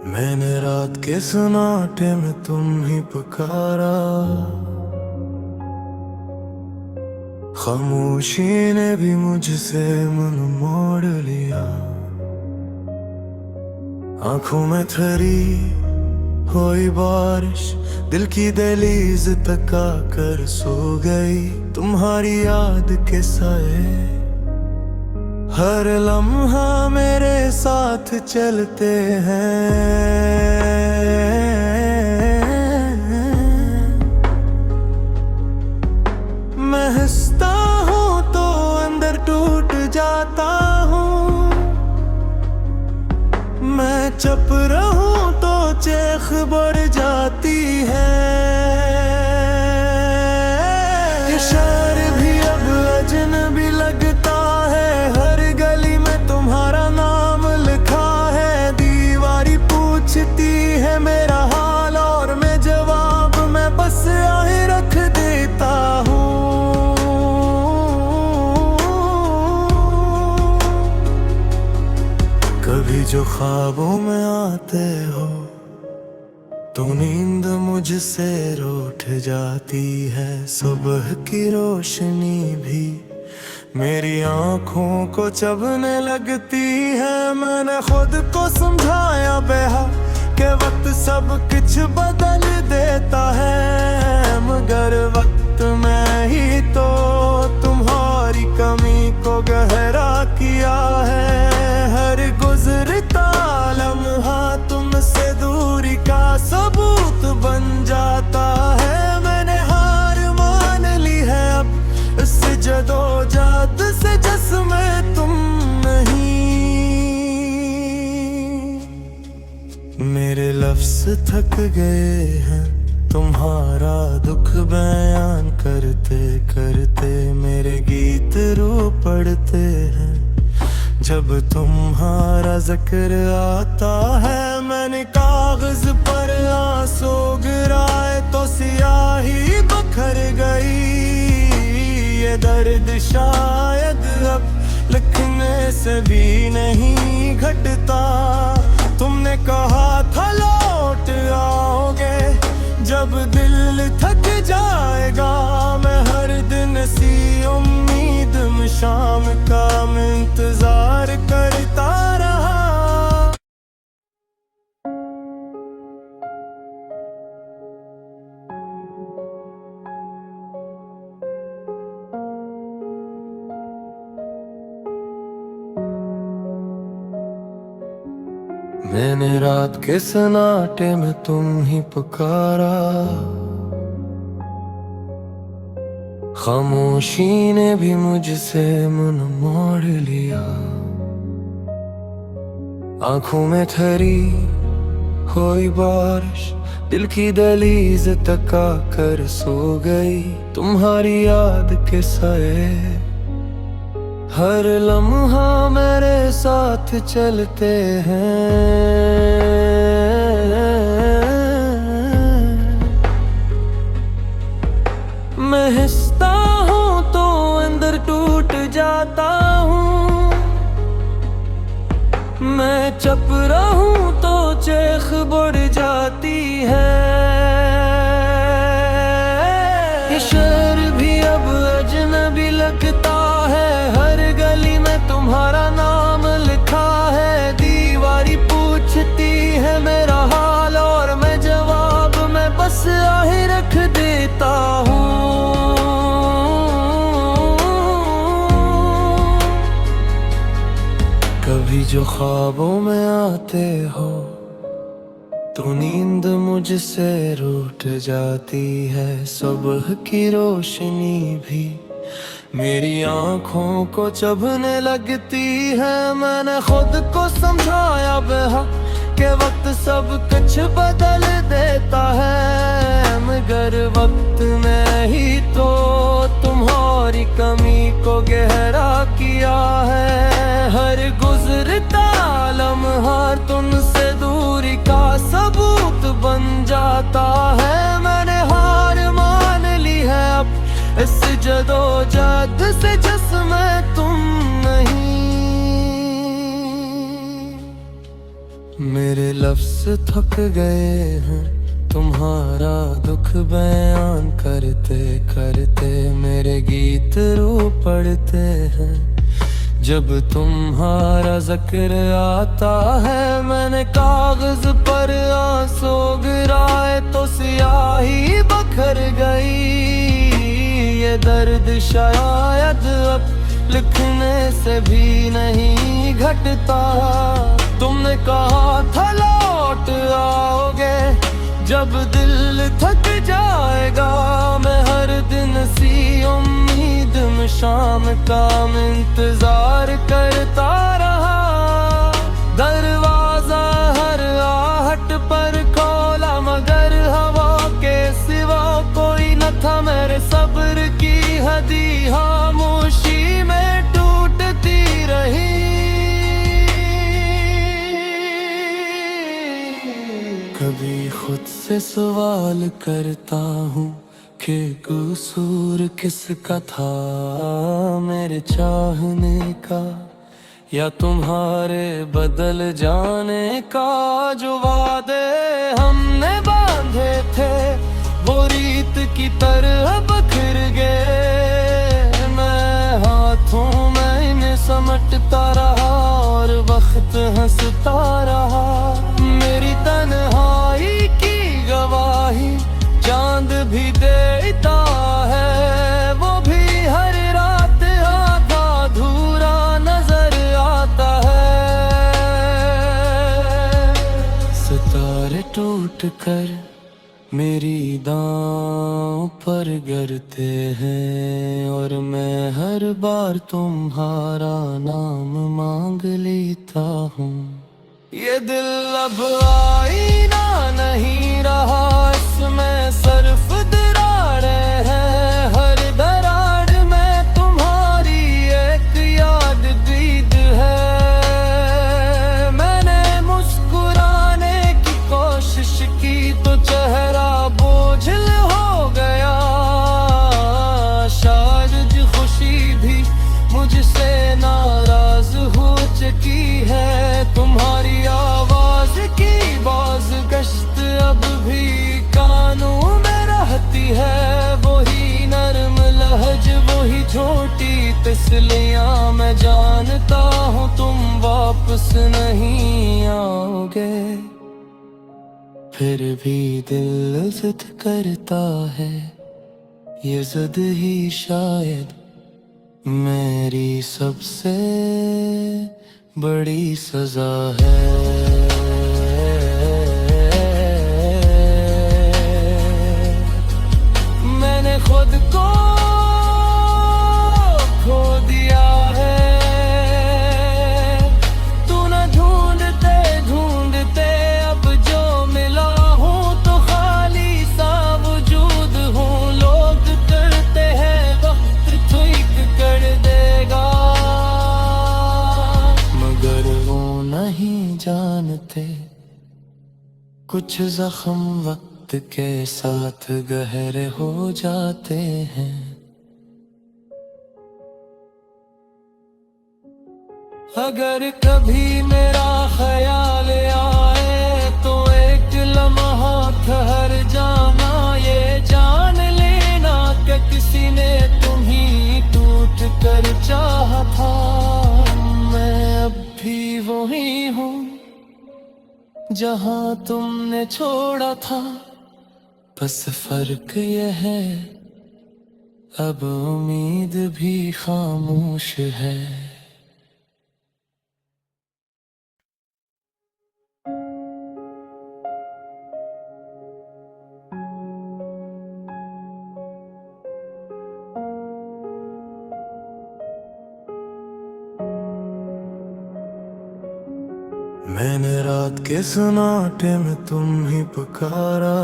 मैंने रात के सन्नाटे में तुम ही पुकारा, खामोशी ने भी मुझसे मन मोड़ लिया। आंखों में ठहरी हुई बारिश दिल की दहलीज तक आकर सो गई। तुम्हारी याद के साए हर लम्हा मेरे साथ चलते हैं। मैं हंसता हूँ तो अंदर टूट जाता हूँ, मैं चुप रहूं तो चेख बढ़ जाती है। ये शहर भी अब अजनबी लगता है, हर गली में तुम्हारा नाम लिखा है। दीवारी पूछती है मेरा हाल और मैं जवाब में बस आए रख देता हूँ। कभी जो ख्वाबों में आते हो तो नींद मुझसे रूठ जाती है। सुबह की रोशनी भी मेरी आंखों को चुभने लगती है। मैंने खुद को समझाया बेहा कि वक्त सब कुछ बदल देता है, मगर वक्त में ही तो तुम्हारी कमी को गहरा किया है। हर गुजरता लम्हा तुमसे दूरी का सबूत बन जाता है। मैंने हार मान ली है अब इस जदोजहद से जिसमें तुम नहीं। मेरे लफ्ज़ थक गए हैं तुम्हारा दुख बयान करते करते। मेरे गीत रो पड़ते हैं जब तुम्हारा जिक्र आता है। मैंने कागज पर आंसू गिराए तो स्याही बखर गई। ये दर्द शायद अब लिखने से भी नहीं घटता। तुमने कहा था लौट आओगे जब दिल थक जाएगा। मैं हर दिन सी उम्मीद में शाम का मैं इंतजार करता रहा। मैंने रात के सन्नाटे में तुम ही पुकारा, खामोशी ने भी मुझसे मन मोड़ लिया। आंखों में ठहरी हुई बारिश दिल की दहलीज तक आकर सो गई। तुम्हारी याद के साए हर लम्हा मेरे साथ चलते हैं। मैं हंसता हूँ तो अंदर टूट जाता हूँ, मैं चुप रहूं तो चेख बढ़ जाती है। ये शहर भी अब अजनबी लगता है, हर गली में तुम्हारा नाम लिखा है। दीवारी पूछती है मेरा हाल और मैं जवाब में बस आहे रख देता हूँ। कभी जो ख्वाबों में आते हो तो नींद मुझसे रूठ जाती है। सुबह की रोशनी भी मेरी आंखों को चुभने लगती है। मैंने खुद को समझाया बेहा कि वक्त सब कुछ बदल देता है, मगर वक्त में ही तो तुम्हारी कमी को गहरा किया है। हर गुजरता लम्हा तुमसे दूरी का सबूत बन जाता है। मैंने हार मान ली है अब इस जदोजहद से जिसमें तुम नहीं। मेरे लफ्ज़ थक गए हैं तुम्हारा दुख बयान करते करते। मेरे गीत रो पड़ते हैं जब तुम्हारा जिक्र आता है। मैंने कागज पर आंसू गिराए तो स्याही बखर गई। ये दर्द शायद अब लिखने से भी नहीं घटता। तुमने कहा था लौट आओगे जब दिल थक जाएगा। मैं हर दिन सी उम्मीद में शाम का इंतजार करता रहा। दरवाजा हर आहट पर खोला मगर हवा के सिवा कोई न था। मेरे सब्र की हदी खामोशी में टूटती रही। कभी खुद से सवाल करता हूँ कि कसूर किसका था, मेरे चाहने का या तुम्हारे बदल जाने का। जो वादे हमने बांधे थे वो रीत की तरह बिखर गए। मैं हाथों में इन्हें समेटता रहा और वक्त हंसता रहा। मेरी तन्हाई की गवाही चांद भी देता है। वो भी हर रात आधा अधूरा नजर आता है। सितारे टूट कर मेरी दांव पर गिरते हैं और मैं हर बार तुम्हारा नाम मांग लेता हूँ। ये दिल अब आईना नहीं रहा, इसमें सिर्फ दरारें हैं। हर दरार में तुम्हारी एक याद दीद है। मैंने मुस्कुराने की कोशिश की तो चेहरा बोझल हो गया। शायद खुशी भी मुझसे नाराज हो चुकी है। तुम्हारी आवाज की बाज़गश्त अब भी कानों में रहती है। वही नरम लहज वही छोटी तिसलियां। मैं जानता हूँ तुम वापस नहीं आओगे, फिर भी दिल जिद करता है। ये जिद ही शायद मेरी सबसे बड़ी सजा है। मैंने खुद को खो दिया है। तू न ढूंढते ढूंढते अब जो मिला हूँ तो खाली सा वजूद हूँ। लोग करते हैं वक्त ठीक कर देगा, मगर वो नहीं जानते कुछ जख्म वक्त के साथ गहरे हो जाते हैं। अगर कभी मेरा ख्याल आए तो एक लम्हा ठहर जाना। ये जान लेना कि किसी ने तुम्हीं टूट कर चाहा था। मैं अब भी वही हूँ जहाँ तुमने छोड़ा था। बस फर्क यह है अब उम्मीद भी खामोश है। मैंने रात के सन्नाटे में तुम ही पुकारा।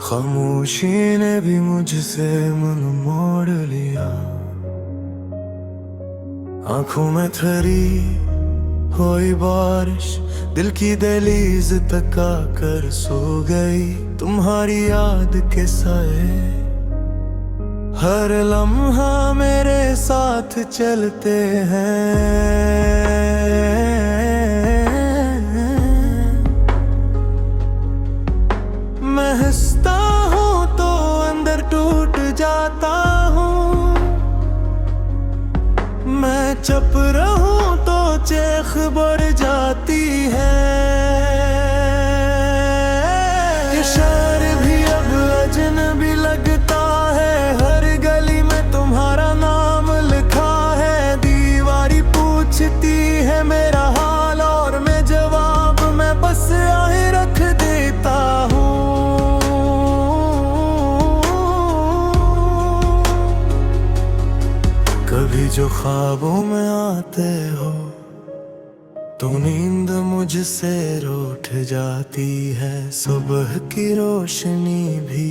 खामोशी ने भी मुझसे मन मोड़ लिया। आंखों में ठहरी हुई बारिश दिल की दहलीज तक आकर सो गई। तुम्हारी याद के साए हर लम्हा मेरे साथ चलते हैं। जो ख्वाबों में आते हो तो नींद मुझसे रूठ जाती है। सुबह की रोशनी भी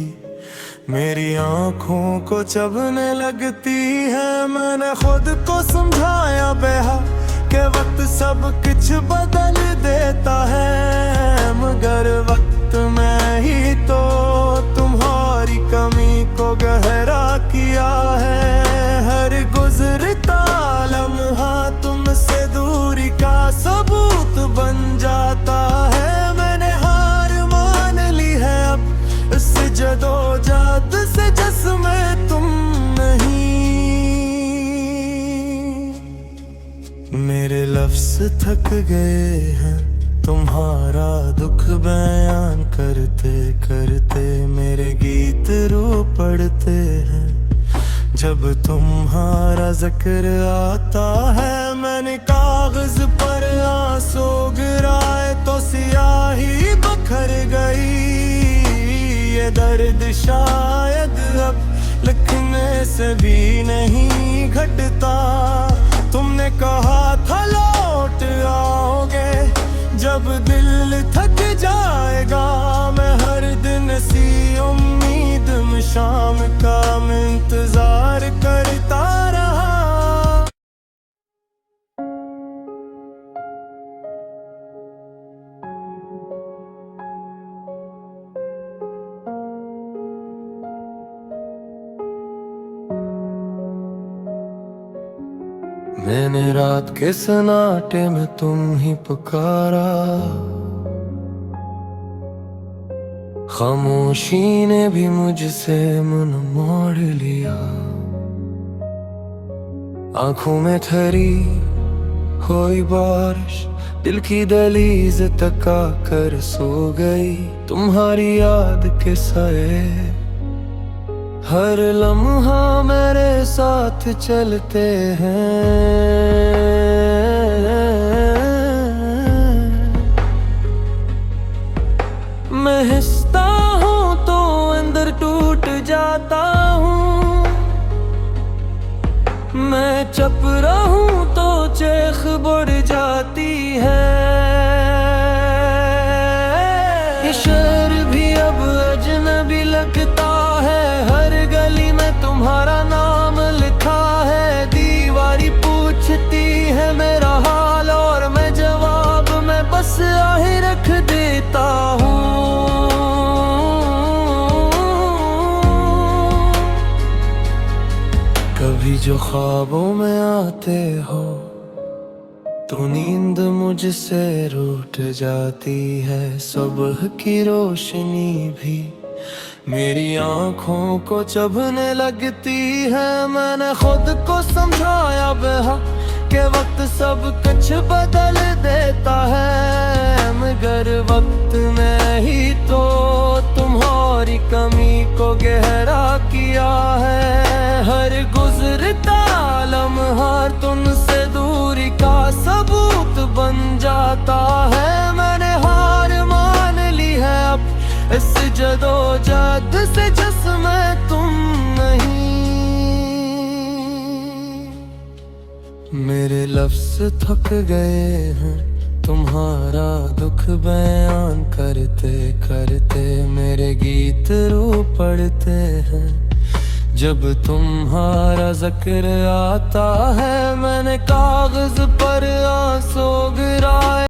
मेरी आंखों को चुभने लगती है। मैंने खुद को समझाया बेहा कि वक्त सब कुछ बदल देता है, मगर वक्त में ही तो तुम्हारी कमी को गहरा किया है। हर गुजरता लम्हा तुमसे दूरी का सबूत बन जाता है। मैंने हार मान ली है अब इस जदोजहद से जिसमें तुम नहीं। मेरे लफ्ज़ थक गए हैं तुम्हारा दुख बयान करते करते। मेरे गीत रो पड़ते हैं जब तुम्हारा जिक्र आता है। मैंने कागज पर आंसू गिराए तो सियाही बखर गई। ये दर्द शायद अब लिखने से भी नहीं घटता। तुमने कहा था लौट आओगे जब दिल थक जाएगा। मैं हर दिन सी उम्मीद में शाम का मैं इंतजार करता रहा। मैंने रात के सन्नाटे में तुम ही पुकारा। खामोशी ने भी मुझसे मन मोड़ लिया। आंखों में ठहरी हुई बारिश दिल की दहलीज तक आकर सो गई। तुम्हारी याद के साए हर लम्हा मेरे साथ चलते हैं। मैं हंसता हूँ तो अंदर टूट जाता हूँ। मैं चुप रहूं तो चेख बढ़ जाती है। ये शहर भी अब अजनबी लगता है। हर गली में तुम्हारा नाम लिखा है। दीवारी पूछती है मेरा हाल और मैं जवाब में बस आही रख देता हूँ। कभी जो ख्वाबों में आते हो तो नींद मुझसे रूठ जाती है। सुबह की रोशनी भी मेरी आंखों को चुभने लगती है। मैंने खुद को समझाया बेहा कि वक्त सब कुछ बदल देता है, मगर वक्त में ही तो तुम्हारी कमी को गहरा किया है। हर गुजरता लम्हा तुमसे दूरी का सबूत बन जाता है। मैंने हार मान ली है अब इस जदोजहद से जिसमें तुम नहीं। मेरे लफ्ज़ थक गए हैं तुम्हारा दुख बयान करते करते। मेरे गीत रो पड़ते हैं जब तुम्हारा जिक्र आता है। मैंने कागज पर आंसू गिराए